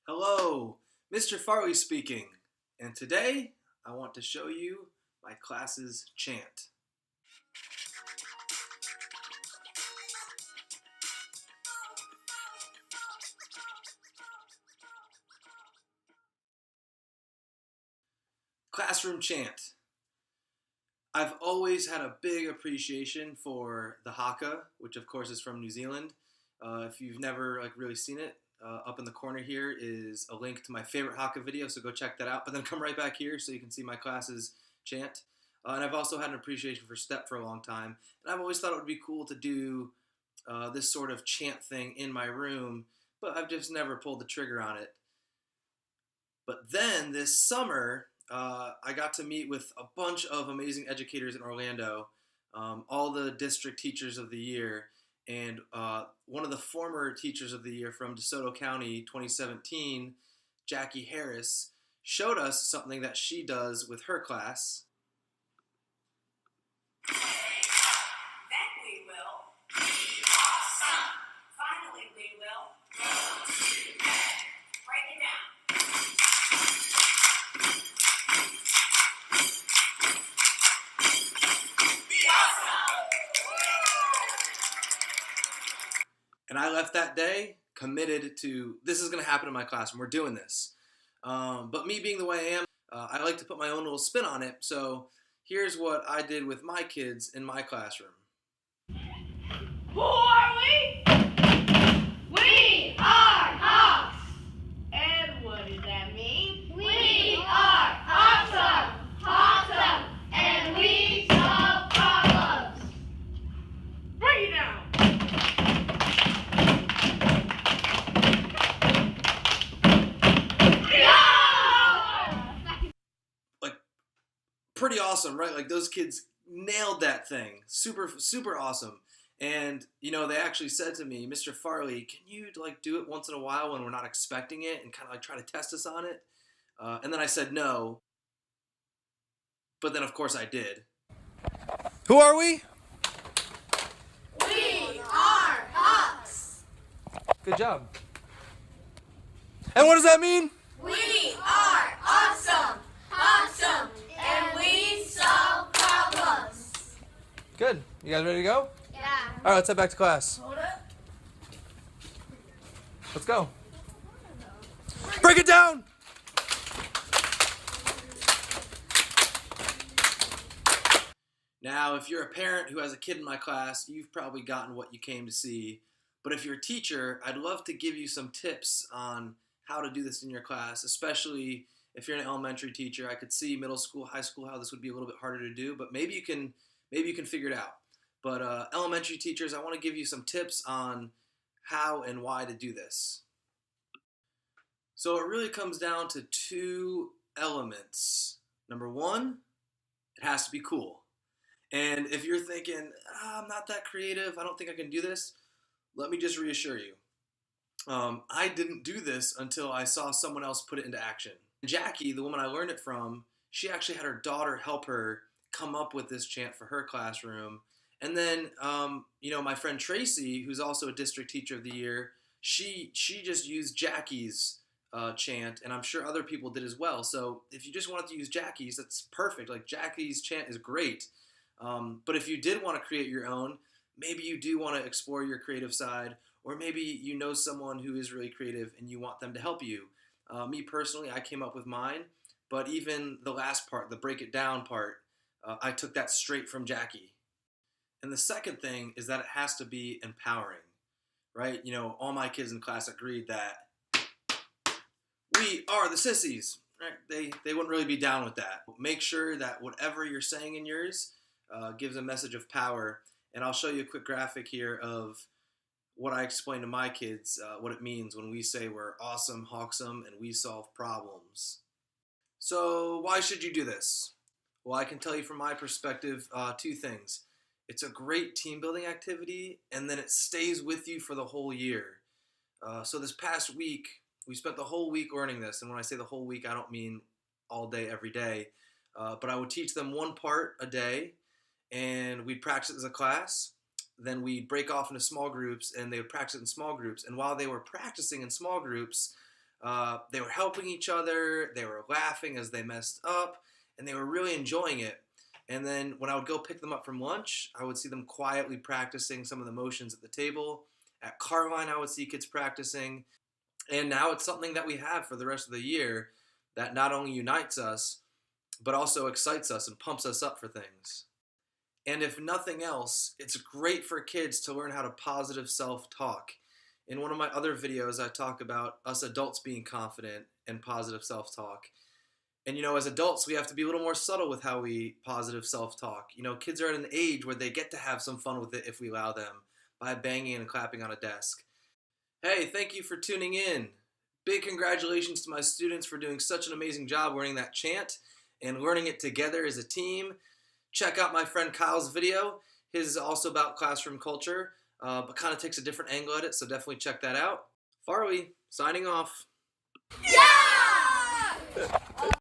Hello, Mr. Farley speaking, and today I want to show you my class's chant. Classroom chant. I've always had a big appreciation for the haka, which of course is from New Zealand. If you've never really seen it, up in the corner here is a link to my favorite haka video, so go check that out. But then come right back here so you can see my class's chant. And I've also had an appreciation for step for a long time, and I've always thought it would be cool to do this sort of chant thing in my room, but I've just never pulled the trigger on it. But then this summer, I got to meet with a bunch of amazing educators in Orlando, all the district teachers of the year, and one of the former teachers of the year from DeSoto County 2017, Jackie Harris, showed us something that she does with her class. And I left that day committed to this is going to happen in my classroom. We're doing this. But me being the way I am, I like to put my own little spin on it. So here's what I did with my kids in my classroom. Who are we? We are Hawks. And what does that mean? We are awesome. Awesome. And we solve problems. Bring it down. Pretty awesome, right? Like those kids nailed that thing. Super, super awesome. And they actually said to me, Mr. Farley, can you do it once in a while when we're not expecting it and kind of try to test us on it? And then I said no. But then of course I did. Who are we? We are Hawks. Good job. And what does that mean? We are awesome. Awesome. And we solve problems. Good. You guys ready to go? Yeah. All right, let's head back to class. Hold up. Let's go. Break it down! Now, if you're a parent who has a kid in my class, you've probably gotten what you came to see. But if you're a teacher, I'd love to give you some tips on how to do this in your class, especially if you're an elementary teacher. I could see middle school, high school, how this would be a little bit harder to do, but maybe you can figure it out. But elementary teachers, I want to give you some tips on how and why to do this. So it really comes down to two elements. Number one, it has to be cool. And if you're thinking, I'm not that creative, I don't think I can do this, let me just reassure you. I didn't do this until I saw someone else put it into action. Jackie, the woman I learned it from, she actually had her daughter help her come up with this chant for her classroom. And then, my friend Tracy, who's also a district teacher of the year, she just used Jackie's chant, and I'm sure other people did as well. So if you just wanted to use Jackie's, that's perfect. Jackie's chant is great. But if you did want to create your own, maybe you do want to explore your creative side, or maybe you know someone who is really creative and you want them to help you. Me personally, I came up with mine, but even the last part, the break it down part, I took that straight from Jackie. And the second thing is that it has to be empowering, right? All my kids in class agreed that we are the sissies, right? They wouldn't really be down with that. Make sure that whatever you're saying in yours gives a message of power. And I'll show you a quick graphic here of what I explain to my kids, what it means when we say we're awesome, hawksome, and we solve problems. So why should you do this? Well, I can tell you from my perspective, two things. It's a great team building activity, and then it stays with you for the whole year. So this past week, we spent the whole week learning this. And when I say the whole week, I don't mean all day, every day. But I would teach them one part a day, and we'd practice it as a class. Then we'd break off into small groups, and they would practice it in small groups. And while they were practicing in small groups, They were helping each other, they were laughing as they messed up, and they were really enjoying it. And then when I would go pick them up from lunch, I would see them quietly practicing some of the motions at the table. At Carline, I would see kids practicing. And now it's something that we have for the rest of the year that not only unites us, but also excites us and pumps us up for things. And if nothing else, it's great for kids to learn how to positive self-talk. In one of my other videos, I talk about us adults being confident and positive self-talk. And as adults, we have to be a little more subtle with how we positive self-talk. Kids are at an age where they get to have some fun with it if we allow them by banging and clapping on a desk. Hey, thank you for tuning in. Big congratulations to my students for doing such an amazing job learning that chant and learning it together as a team. Check out my friend Kyle's video. His is also about classroom culture, but kind of takes a different angle at it, so definitely check that out. Farley, signing off. Yeah!